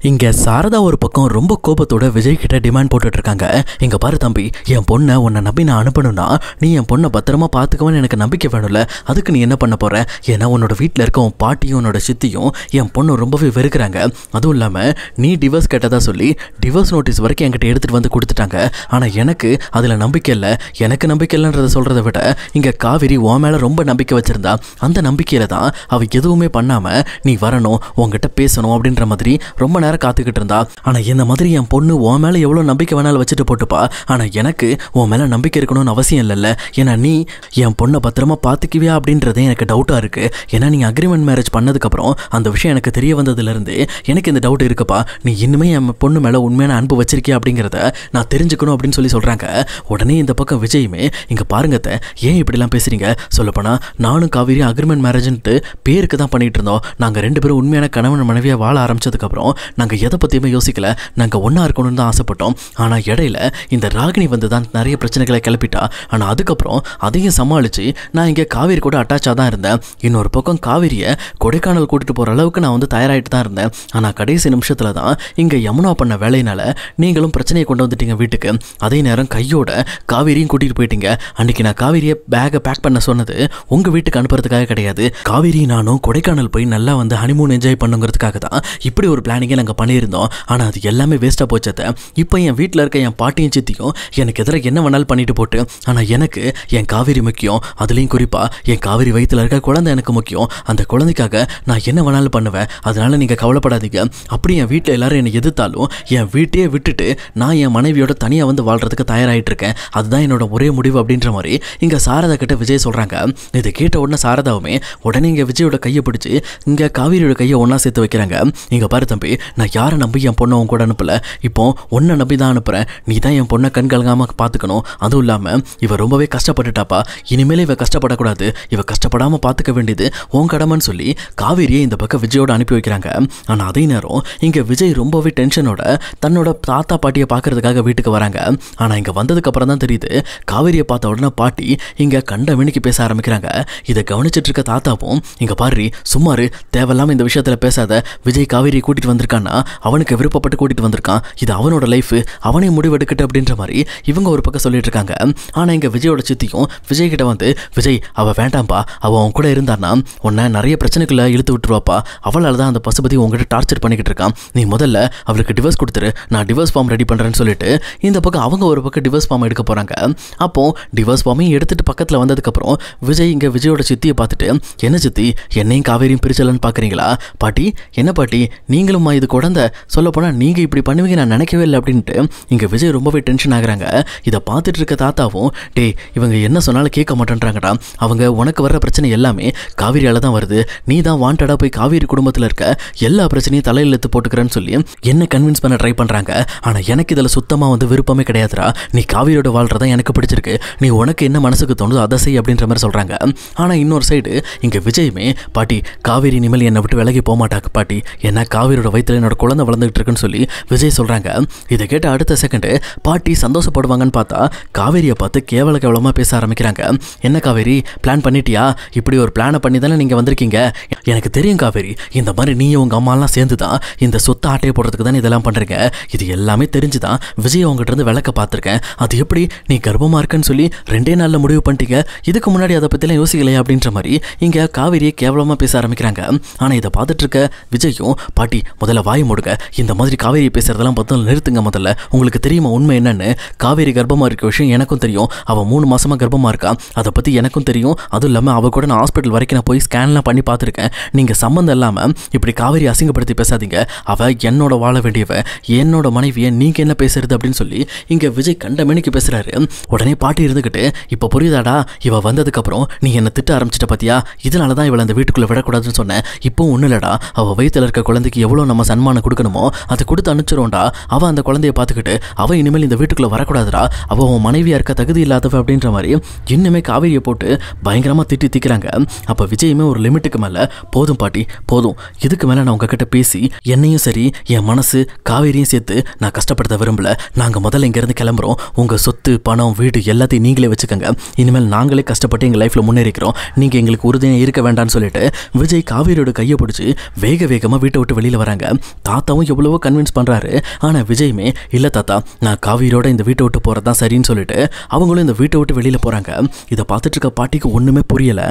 இங்க சாரதா ஒரு பக்கம் ரொம்ப கோபத்தோட விஜய் கிட்ட டிமாண்ட் போட்டுட்டு இருக்காங்க. இங்க பாரு தம்பி, என் பொண்ணை உன்னை நம்பி நான் அனுப்பணும்னா நீ என் பொண்ணை பத்திரமா பாத்துக்கவன்னு எனக்கு நம்பிக்கை வேணும்ல. அதுக்கு நீ என்ன பண்ண போற? ஏன்னா உன்னோட வீட்டில் இருக்க உன் பாட்டியும் உன்னோட சித்தியும் என் பொண்ணு ரொம்பவே வெறுக்கிறாங்க. அதுவும் இல்லாம நீ டிவோர்ஸ் கேட்டதா சொல்லி டிவோர்ஸ் நோட்டீஸ் வரைக்கும் என்கிட்ட எடுத்துட்டு வந்து கொடுத்துட்டாங்க. ஆனா எனக்கு அதுல நம்பிக்கை இல்லை. எனக்கு நம்பிக்கை இல்லைன்றத சொல்றதை விட இங்க காவிரி உன் மேல ரொம்ப நம்பிக்கை வச்சிருந்தா. அந்த நம்பிக்கையில தான் அவ எதுவுமே பண்ணாம நீ வரணும், உங்ககிட்ட பேசணும் அப்படின்ற மாதிரி ரொம்ப நேரம் காத்துக்கிட்டு இருந்தா. ஆனா இந்த மாதிரி என் பொண்ணு உன் மேல எவ்வளவு நம்பிக்கை வேணாலும் வச்சுட்டு போட்டுப்பா. ஆனா எனக்கு உன் மேல நம்பிக்கை இருக்கணும்னு அவசியம் இல்லைல்ல. ஏன்னா நீ என் பொண்ணை பத்திரமா பாத்துக்குவியா அப்படின்றதே எனக்கு டவுட்டா இருக்கு. ஏன்னா நீ அக்ரிமெண்ட் மேரேஜ் பண்ணதுக்கு அப்புறம் அந்த விஷயம் எனக்கு தெரிய வந்ததுல இருந்து எனக்கு இந்த டவுட் இருக்குப்பா. நீ இன்னுமே என் பொண்ணு மேல உண்மையான அன்பு வச்சிருக்கியா அப்படிங்கிறத நான் தெரிஞ்சுக்கணும் அப்படின்னு சொல்லி சொல்றாங்க. உடனே இந்த பக்கம் விஜயுமே, இங்க பாருங்க ஏன் இப்படிலாம் பேசுறீங்க? சொல்லப்போனா நானும் காவிரி அக்ரிமெண்ட் மேரேஜ்ன்ட்டு பேருக்கு தான் பண்ணிட்டு இருந்தோம். நாங்க ரெண்டு பேரும் உண்மையான கணவன் மனைவியா வாழ ஆரம்பிச்சதுக்கு அப்புறம் நாங்க எதை பத்தியுமே யோசிக்கல. நாங்க ஒன்னா இருக்கணும்னு தான் ஆசைப்பட்டோம். ஆனா இடையில இந்த ராகினி வந்து தான் நிறைய பிரச்சனைகளை கிளப்பிட்டா. ஆனா அதுக்கப்புறம் அதையும் சமாளிச்சு நான் இங்க காவிரி கூட அட்டாச்சா தான் இருந்தேன். இன்னொரு பக்கம் காவிரியை கொடைக்கானல் கூட்டிட்டு போற அளவுக்கு நான் வந்து தயாராகிட்டு தான் இருந்தேன். ஆனா கடைசி நிமிஷத்துல தான் இங்க யமுனா பண்ண வேலையினால நீங்களும் பிரச்சனையை கொண்டு வந்துட்டீங்க வீட்டுக்கு. அதே நேரம் கையோட காவிரியும் கூட்டிட்டு போயிட்டீங்க. அன்னைக்கு நான் காவிரியை பேக்கை பேக் பண்ண சொன்னது உங்க வீட்டுக்கு அனுப்புறதுக்காக கிடையாது. காவிரி நானும் கொடைக்கானல் போய் நல்லா வந்து ஹனிமூன் என்ஜாய் பண்ணுங்கிறதுக்காக தான் இப்படி ஒரு பிளானிங்கை நாங்கள் பண்ணியிருந்தோம். ஆனால் அது எல்லாமே வேஸ்ட்டாக போச்சத. இப்போ என் வீட்டில் இருக்க என் பாட்டியும் சித்தியும் எனக்கு எதிராக என்ன வேணாலும் பண்ணிட்டு போட்டு, ஆனால் எனக்கு என் காவிரி முக்கியம். அதுலேயும் குறிப்பாக என் காவிரி வயிற்றில் இருக்க குழந்தை எனக்கு முக்கியம். அந்த குழந்தைக்காக நான் என்ன வேணாலும் பண்ணுவேன். அதனால நீங்கள் கவலைப்படாதீங்க. அப்படி என் வீட்டில் எல்லாரும் என்னை எதிர்த்தாலும் என் வீட்டையே விட்டுட்டு நான் என் மனைவியோட தனியாக வந்து வாழ்றதுக்கு தயாராகிட்டு இருக்கேன். அதுதான் என்னோட ஒரே முடிவு அப்படின்ற மாதிரி இங்கே சாரதா கிட்ட விஜய் சொல்கிறாங்க. இதை கேட்ட உடனே சாரதாவுமே உடனே இங்கே விஜயோட கையை பிடிச்சி இங்கே காவிரியோட கையை ஒன்றா சேர்த்து வைக்கிறாங்க. இங்கே பாரு தம்பி, நான் யாரை நம்பி என் பொண்ணை உன் கூட அனுப்பல. இப்போ உன்னை நம்பி தான் அனுப்புறேன். நீ தான் என் பொண்ணை கண்கலங்காமல் பார்த்துக்கணும். அதுவும் இல்லாமல் இவ ரொம்பவே கஷ்டப்பட்டுட்டாப்பா. இனிமேலே இவ கஷ்டப்படக்கூடாது. இவ கஷ்டப்படாமல் பார்த்துக்க வேண்டியது உன் கடமைன்னு சொல்லி காவிரியை இந்த பக்கம் விஜயோட அனுப்பி வைக்கிறாங்க. ஆனால் அதே நேரம் இங்கே விஜய் ரொம்பவே டென்ஷனோட தன்னோட தாத்தா பாட்டியை பார்க்கறதுக்காக வீட்டுக்கு வராங்க. ஆனால் இங்கே வந்ததுக்கு அப்புறம் தான் தெரியுது காவிரியை பார்த்த உடனே பாட்டி இங்கே கண்ட மினிக்கு பேச ஆரம்பிக்கிறாங்க. இதை கவனிச்சிட்டு இருக்க தாத்தாவும், இங்கே பாரு சும்மாரு, தேவையில்லாமல் இந்த விஷயத்தில் பேசாத. விஜய் காவிரியை கூட்டிட்டு வந்திருக்கான்னா அவனுக்கு விருப்பப்பட்டு கூட்டிட்டு வந்திருக்கான். இது அவனோட லைஃப், அவனே முடிவெடுக்கட்டு அப்படின்ற மாதிரி இவங்க ஒரு பக்கம் சொல்லிட்டு இருக்காங்க. ஆனால் இங்கே விஜயோட சித்தியும் விஜய் கிட்ட வந்து, விஜய் அவள் வேண்டாம்ப்பா, அவள் அவன் கூட இருந்தான்னா உன்னை நிறைய பிரச்சனைக்குள்ள இழுத்து விட்டுருவாப்பா. அவளால் தான் அந்த பசுபதி உங்ககிட்ட டார்ச்சர் பண்ணிக்கிட்டு இருக்கான். நீ முதல்ல அவளுக்கு டிவோர்ஸ் கொடுத்துரு, நான் டிவோர்ஸ் ஃபார்ம் ரெடி பண்ணுறேன்னு சொல்லிட்டு இந்த பக்கம் அவங்க ஒரு பக்கம் டிவோர்ஸ் ஃபார்ம் எடுக்க போகிறாங்க. அப்போ டிவோர்ஸ் ஃபார்மையும் எடுத்துட்டு பக்கத்தில் வந்ததுக்கப்புறம் விஜய் இங்கே விஜயோட சித்தியை பார்த்துட்டு, என்ன சித்தி என்னையும் காவேரியும் பிரிச்சலன்னு பார்க்குறீங்களா? பாட்டி என்ன பாட்டி நீங்களும்மா இது குழந்தை, சொல்லப்போனால் நீங்கள் இப்படி பண்ணுவீங்க நான் நினைக்கவே இல்லை அப்படின்ட்டு இங்கே விஜய் ரொம்பவே டென்ஷன் ஆகுறாங்க. இதை பார்த்துட்டு இருக்க தாத்தாவும், டேய் இவங்க என்ன சொன்னாலும் கேட்க மாட்டேன்றாங்கடா. அவங்க உனக்கு வர்ற பிரச்சனை எல்லாமே காவிரியால் தான் வருது. நீ தான் வாண்டடாக போய் காவிரி குடும்பத்தில் இருக்க எல்லா பிரச்சனையும் தலையில் எடுத்து போட்டுக்கிறேன்னு சொல்லி என்ன கன்வின்ஸ் பண்ண ட்ரை பண்ணுறாங்க. ஆனால் எனக்கு இதில் சுத்தமாக வந்து விருப்பமே கிடையாதுடா. நீ காவிரியோட வாழ்றதா எனக்கு பிடிச்சிருக்கு. நீ உனக்கு என்ன மனசுக்கு தோணுதோ அதை செய் அப்படின்ற மாதிரி சொல்கிறாங்க. ஆனால் இன்னொரு சைடு இங்கே விஜயுமே, பாட்டி காவிரி இனிமேல் என்னை விட்டு விலகி போக மாட்டாங்க பாட்டி, ஏன்னா காவிரியோட வயிற்றில் என்னோட குழந்தை வளர்ந்துகிட்டு இருக்குன்னு சொல்லி விஜய் சொல்கிறாங்க. இதை கேட்ட அடுத்த செகண்டு பாட்டி சந்தோஷப்படுவாங்கன்னு பார்த்தா காவேரியை பார்த்து கேவலமாக பேச ஆரம்பிக்கிறாங்க. என்ன காவேரி பிளான் பண்ணிட்டியா? இப்படி ஒரு பிளானை பண்ணி தானே நீங்கள் வந்திருக்கீங்க. எனக்கு தெரியும் காவேரி, இந்த மாதிரி நீயும் உங்கள் அம்மாலாம் சேர்ந்து தான் இந்த சொத்தை ஆட்டையை போடுறதுக்கு தானே இதெல்லாம் பண்ணுறீங்க. இது எல்லாமே தெரிஞ்சு தான் விஜய் அவங்ககிட்ட இருந்து விளக்க பார்த்துருக்கேன். அது எப்படி நீ கர்ப்பமாக இருக்குன்னு சொல்லி 2 நாளில் முடிவு பண்ணிட்டீங்க? இதுக்கு முன்னாடி அதை பற்றிலாம் யோசிக்கலையா அப்படின்ற மாதிரி இங்கே காவேரியை கேவலமாக பேச ஆரம்பிக்கிறாங்க. ஆனால் இதை பார்த்துட்டு இருக்க விஜயும், பாட்டி முதல்ல வாய் மூடுங்க, இந்த மாதிரி காவேரி பேசுறதெல்லாம் பார்த்து நிறுத்துங்க. முதல்ல உங்களுக்கு தெரியுமா உண்மை என்னன்னு? காவேரி கர்ப்பமாக இருக்க விஷயம் எனக்கும் தெரியும். அவள் 3 மாசமாக கர்ப்பமாக இருக்கா, அதை பற்றி எனக்கும் தெரியும். அதுவும் இல்லாமல் அவள் கூட நான் ஹாஸ்பிட்டல் வரைக்கும் நான் போய் ஸ்கேன்லாம் பண்ணி பார்த்துருக்கேன். நீங்கள் சம்மந்தம் இல்லாமல் இப்படி காவேரி அசிங்கப்படுத்தி பேசாதீங்க. அவள் என்னோட வாழ வேண்டியவ, என்னோட மனைவியை நீங்கள் என்ன பேசுறது அப்படின்னு சொல்லி இங்கே விஜய் கண்ட மணிக்கு பேசுகிறாரு. உடனே பாட்டி இருந்துக்கிட்டு, இப்போ புரியுதாடா இவள் வந்ததுக்கப்புறம் நீ என்னை திட்ட ஆரம்பிச்சிட்ட பார்த்தியா? இதனால தான் இவளை அந்த வீட்டுக்குள்ளே விடக்கூடாதுன்னு சொன்னேன். இப்போ ஒன்றும் இல்லைடா, அவள் வயிற்றில் இருக்க குழந்தைக்கு எவ்வளோ நம்ம சன்மானம் கொடுக்கணுமோ அதை கொடுத்து அனுப்பிச்சிருவோம்டா. அவள் அந்த குழந்தைய பார்த்துக்கிட்டு அவள் இனிமேல் இந்த வீட்டுக்குள்ளே வரக்கூடாதுடா, அவள் அவன் மனைவியாக இருக்க தகுதி இல்லாதவ அப்படின்ற மாதிரி இன்னுமே காவேரியை போட்டு பயங்கரமாக திட்டிக்கிறாங்க. அப்போ விஜயுமே ஒரு லிமிட்டுக்கு மேலே, போதும் பாட்டி போதும், இதுக்கு மேலே நான் உங்ககிட்ட பேசி என்னையும் சரி என் மனசு காவேரியும் சேர்த்து நான் கஷ்டப்படுத்த விரும்பல. நாங்கள் முதல்ல இங்கேருந்து கிளம்புறோம். உங்கள் சொத்து பணம் வீடு எல்லாத்தையும் நீங்களே வச்சுக்கோங்க. இனிமேல் நாங்களே கஷ்டப்பட்டு எங்கள் லைஃப்பில் முன்னேறிக்கிறோம். நீங்கள் எங்களுக்கு உறுதியாக இருக்க வேண்டாம்னு சொல்லிட்டு விஜய் காவேரியோட கையை பிடிச்சி வேகமாக வீட்டை விட்டு வெளியில் வராங்க. தாத்தாவும் எவ்வளவோ கன்வின்ஸ் பண்ணுறாரு. ஆனால் விஜயுமே இல்லை தாத்தா, நான் காவிரியோட இந்த வீட்டை விட்டு போகிறது தான் சரின்னு சொல்லிட்டு அவங்களும் இந்த வீட்டை விட்டு வெளியில் போகிறாங்க. இதை பார்த்துட்டு இருக்க பாட்டிக்கு ஒன்றுமே புரியலை.